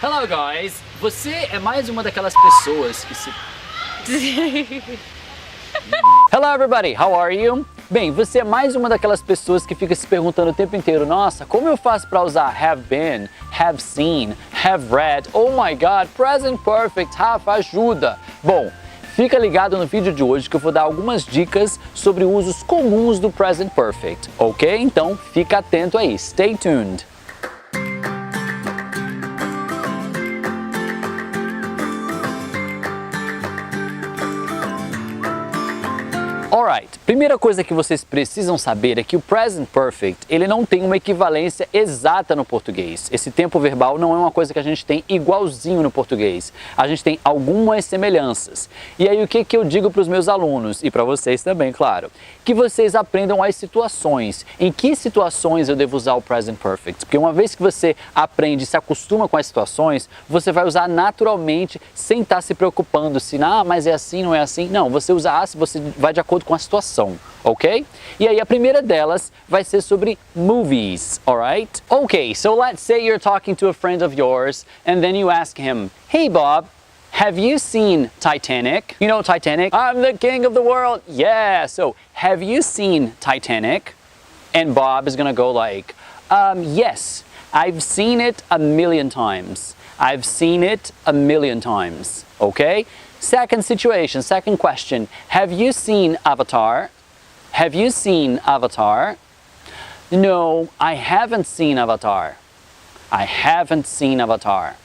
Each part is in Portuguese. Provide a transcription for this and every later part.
Hello guys! Você é mais uma daquelas pessoas que se... Hello everybody, how are you? Bem, você é mais uma daquelas pessoas que fica se perguntando o tempo inteiro: nossa, como eu faço para usar have been, have seen, have read, oh my god, present perfect, Rafa, ajuda! Bom, fica ligado no vídeo de hoje que eu vou dar algumas dicas sobre usos comuns do present perfect, ok? Então fica atento aí, stay tuned! Alright, primeira coisa que vocês precisam saber é que o present perfect, ele não tem uma equivalência exata no português. Esse tempo verbal não é uma coisa que a gente tem igualzinho no português. A gente tem algumas semelhanças. E aí o que eu digo para os meus alunos, e para vocês também, claro, que vocês aprendam as situações. Em que situações eu devo usar o present perfect? Porque uma vez que você aprende e se acostuma com as situações, você vai usar naturalmente, sem estar se preocupando se, mas é assim, não é assim. Não, você usa se você vai de acordo com a situação, ok? E aí a primeira delas vai ser sobre movies, alright? Okay, so let's say you're talking to a friend of yours and then you ask him, hey Bob, have you seen Titanic? You know Titanic? I'm the king of the world. Yeah, so have you seen Titanic? And Bob is gonna go like, yes, I've seen it a million times. I've seen it a million times, okay? Second situation, second question, have you seen Avatar? Have you seen Avatar? No, I haven't seen Avatar. I haven't seen Avatar.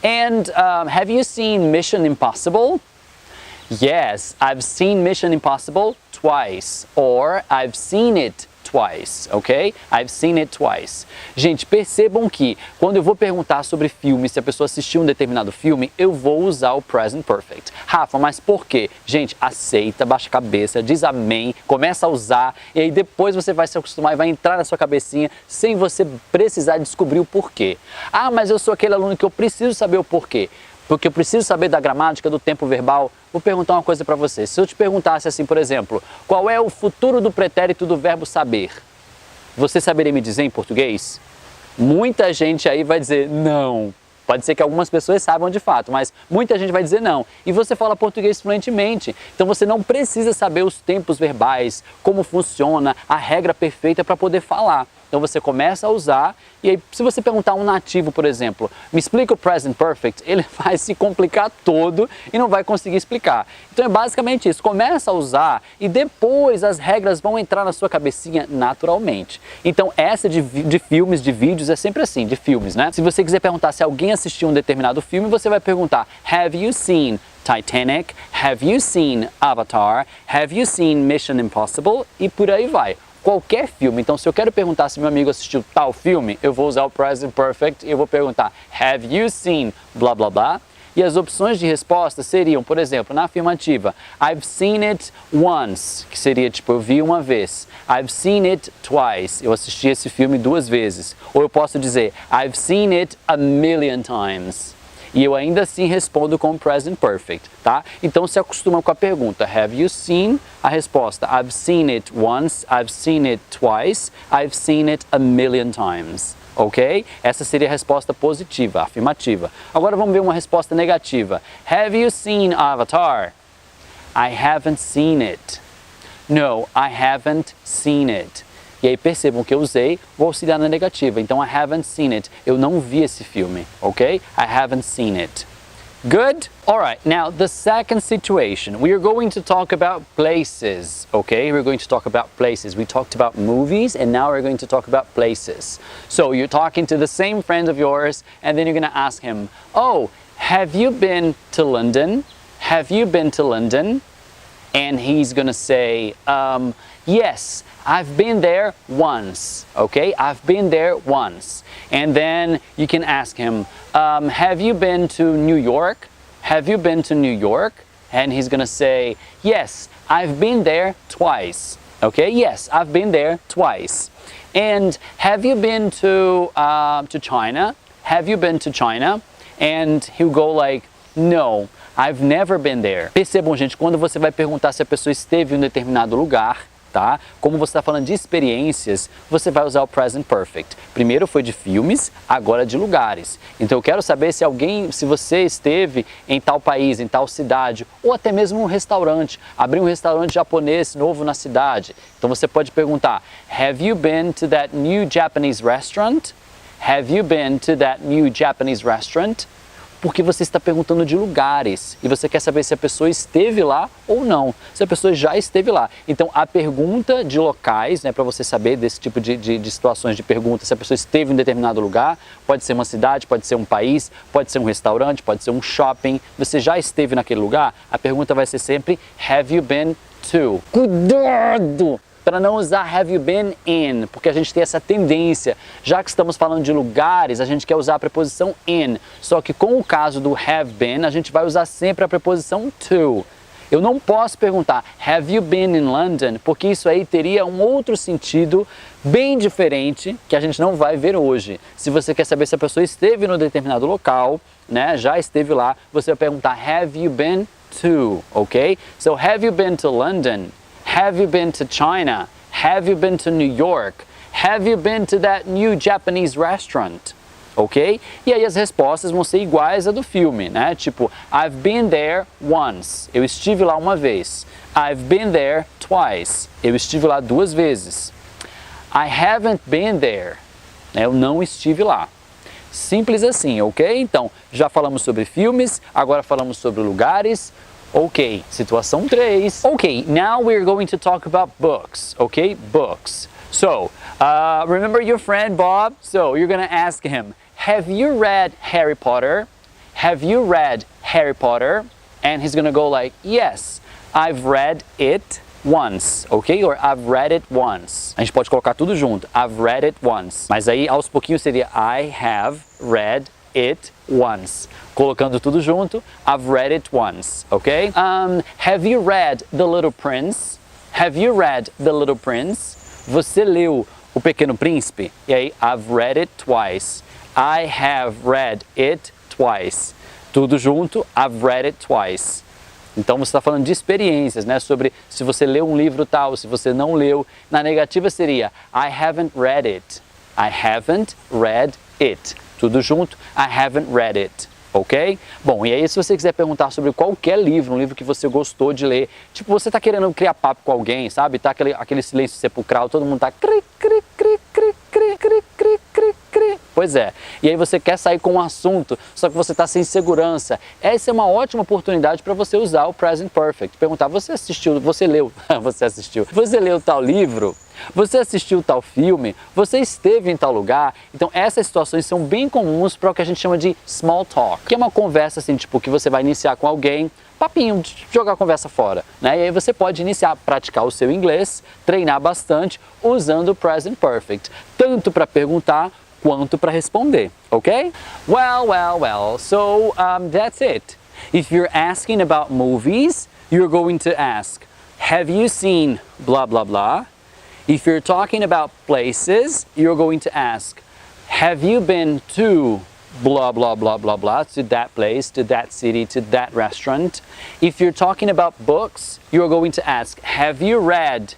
And have you seen Mission Impossible? Yes, I've seen Mission Impossible twice, or I've seen it twice, ok? I've seen it twice. Gente, percebam que quando eu vou perguntar sobre filme, se a pessoa assistiu um determinado filme, eu vou usar o present perfect. Rafa, mas por quê? Gente, aceita, baixa a cabeça, diz amém, começa a usar e aí depois você vai se acostumar e vai entrar na sua cabecinha sem você precisar descobrir o porquê. Mas eu sou aquele aluno que eu preciso saber o porquê. Porque eu preciso saber da gramática, do tempo verbal. Vou perguntar uma coisa para você. Se eu te perguntasse assim, por exemplo, qual é o futuro do pretérito do verbo saber? Você saberia me dizer em português? Muita gente aí vai dizer não. Pode ser que algumas pessoas saibam de fato, mas muita gente vai dizer não. E você fala português fluentemente. Então você não precisa saber os tempos verbais, como funciona, a regra perfeita para poder falar. Então você começa a usar e aí se você perguntar a um nativo, por exemplo, me explica o present perfect, ele vai se complicar todo e não vai conseguir explicar. Então é basicamente isso, começa a usar e depois as regras vão entrar na sua cabecinha naturalmente. Então essa de filmes, de vídeos é sempre assim, de filmes, né? Se você quiser perguntar se alguém assistiu um determinado filme, você vai perguntar, have you seen Titanic? Have you seen Avatar? Have you seen Mission Impossible? E por aí vai. Qualquer filme. Então, se eu quero perguntar se meu amigo assistiu tal filme, eu vou usar o present perfect e eu vou perguntar have you seen blá blá blá? E as opções de resposta seriam, por exemplo, na afirmativa, I've seen it once, que seria tipo, eu vi uma vez. I've seen it twice, eu assisti esse filme 2 vezes. Ou eu posso dizer, I've seen it a million times. E eu ainda assim respondo com present perfect, tá? Então se acostuma com a pergunta, have you seen? A resposta, I've seen it once, I've seen it twice, I've seen it a million times, ok? Essa seria a resposta positiva, afirmativa. Agora vamos ver uma resposta negativa. Have you seen Avatar? I haven't seen it. No, I haven't seen it. E aí percebam que eu usei o auxiliar na negativa. Então, I haven't seen it. Eu não vi esse filme, ok? I haven't seen it. Good? Alright, now the second situation. We are going to talk about places, okay? We're going to talk about places. We talked about movies and now we're going to talk about places. So, you're talking to the same friend of yours and then you're going to ask him, oh, have you been to London? Have you been to London? And he's going to say, yes, I've been there once, okay? I've been there once. And then you can ask him, have you been to New York? Have you been to New York? And he's going to say, yes, I've been there twice, okay? Yes, I've been there twice. And have you been to China? Have you been to China? And he'll go like, no, I've never been there. Percebam, gente, quando você vai perguntar se a pessoa esteve em um determinado lugar, tá? Como você está falando de experiências, você vai usar o present perfect. Primeiro foi de filmes, agora de lugares. Então eu quero saber se você esteve em tal país, em tal cidade, ou até mesmo um restaurante, abrir um restaurante japonês novo na cidade. Então você pode perguntar, have you been to that new Japanese restaurant? Have you been to that new Japanese restaurant? Porque você está perguntando de lugares e você quer saber se a pessoa esteve lá ou não, se a pessoa já esteve lá. Então a pergunta de locais, né, para você saber desse tipo de situações de pergunta, se a pessoa esteve em determinado lugar, pode ser uma cidade, pode ser um país, pode ser um restaurante, pode ser um shopping, você já esteve naquele lugar, a pergunta vai ser sempre have you been to? Cuidado! Para não usar have you been in, porque a gente tem essa tendência, já que estamos falando de lugares, a gente quer usar a preposição in, só que com o caso do have been, a gente vai usar sempre a preposição to. Eu não posso perguntar have you been in London, porque isso aí teria um outro sentido bem diferente que a gente não vai ver hoje. Se você quer saber se a pessoa esteve no determinado local, né, já esteve lá, você vai perguntar have you been to, ok? So have you been to London? Have you been to China? Have you been to New York? Have you been to that new Japanese restaurant? Ok? E aí as respostas vão ser iguais à do filme, né? Tipo, I've been there once. Eu estive lá uma vez. I've been there twice. Eu estive lá duas vezes. I haven't been there. Eu não estive lá. Simples assim, ok? Então, já falamos sobre filmes, agora falamos sobre lugares. Okay, situação 3. Okay, now we're going to talk about books, okay? Books. So, remember your friend Bob? So, you're going to ask him, have you read Harry Potter? Have you read Harry Potter? And he's going to go like, yes, I've read it once, ok? Or I've read it once. A gente pode colocar tudo junto, I've read it once. Mas aí, aos pouquinhos seria, I have read it once. Colocando tudo junto, I've read it once, ok? Have you read The Little Prince? Have you read The Little Prince? Você leu O Pequeno Príncipe? E aí, I've read it twice. I have read it twice. Tudo junto, I've read it twice. Então você está falando de experiências, né? Sobre se você leu um livro tal, se você não leu. Na negativa seria, I haven't read it. I haven't read it. Tudo junto, I haven't read it, ok? Bom, e aí se você quiser perguntar sobre qualquer livro, um livro que você gostou de ler, tipo você está querendo criar papo com alguém, sabe? Tá aquele silêncio sepulcral, todo mundo tá cri, cri, cri, cri, cri, cri, cri, cri, cri. Pois é, e aí você quer sair com um assunto, só que você está sem segurança. Essa é uma ótima oportunidade para você usar o Present Perfect. Perguntar, você leu tal livro? Você assistiu tal filme? Você esteve em tal lugar? Então essas situações são bem comuns para o que a gente chama de small talk, que é uma conversa assim, tipo, que você vai iniciar com alguém, papinho, de jogar a conversa fora, né? E aí você pode iniciar a praticar o seu inglês, treinar bastante usando o Present Perfect, tanto para perguntar quanto para responder, ok? Well, so that's it. If you're asking about movies, you're going to ask, have you seen blah blah blah? If you're talking about places, you're going to ask, have you been to blah, blah, blah, blah, blah, to that place, to that city, to that restaurant? If you're talking about books, you're going to ask, have you read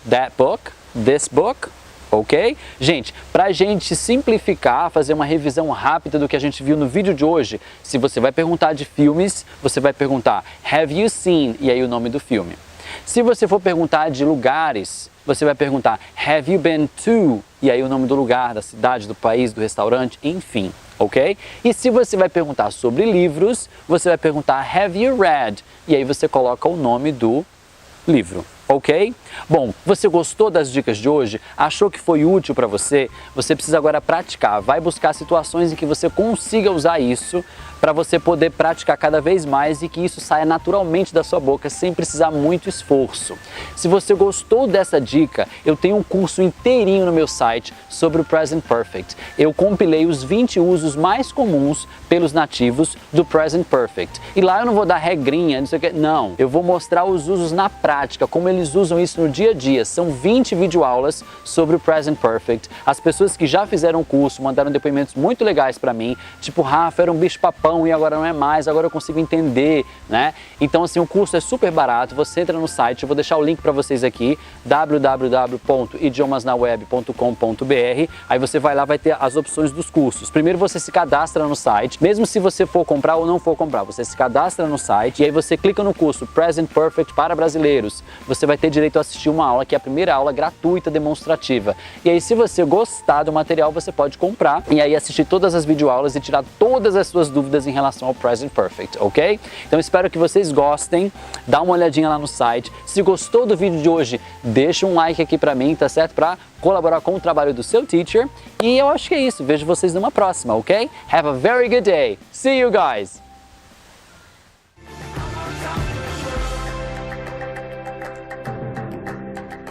that book, this book? Ok? Gente, para a gente simplificar, fazer uma revisão rápida do que a gente viu no vídeo de hoje, se você vai perguntar de filmes, você vai perguntar, have you seen? E aí o nome do filme. Se você for perguntar de lugares, você vai perguntar, have you been to? E aí o nome do lugar, da cidade, do país, do restaurante, enfim, ok? E se você vai perguntar sobre livros, você vai perguntar, have you read? E aí você coloca o nome do livro, ok? Bom, você gostou das dicas de hoje? Achou que foi útil para você? Você precisa agora praticar, vai buscar situações em que você consiga usar isso para você poder praticar cada vez mais e que isso saia naturalmente da sua boca sem precisar muito esforço. Se você gostou dessa dica, eu tenho um curso inteirinho no meu site sobre o Present Perfect. Eu compilei os 20 usos mais comuns pelos nativos do Present Perfect. E lá eu não vou dar regrinha, não sei o que, não. Eu vou mostrar os usos na prática, como eles usam isso no dia a dia. São 20 videoaulas sobre o Present Perfect. As pessoas que já fizeram o curso mandaram depoimentos muito legais para mim, tipo, Rafa, era um bicho-papão e agora não é mais, agora eu consigo entender, né? Então, assim, o curso é super barato, você entra no site, eu vou deixar o link para vocês aqui, www.idiomasnaweb.com.br, aí você vai lá, vai ter as opções dos cursos. Primeiro você se cadastra no site, mesmo se você for comprar ou não for comprar, você se cadastra no site e aí você clica no curso Present Perfect para brasileiros. Você vai ter direito a assistir uma aula, que é a primeira aula gratuita demonstrativa. E aí, se você gostar do material, você pode comprar e aí assistir todas as videoaulas e tirar todas as suas dúvidas em relação ao Present Perfect, ok? Então espero que vocês gostem, dá uma olhadinha lá no site. Se gostou do vídeo de hoje, deixa um like aqui pra mim, tá certo? Pra colaborar com o trabalho do seu teacher. E eu acho que é isso, vejo vocês numa próxima, ok? Have a very good day. See you guys!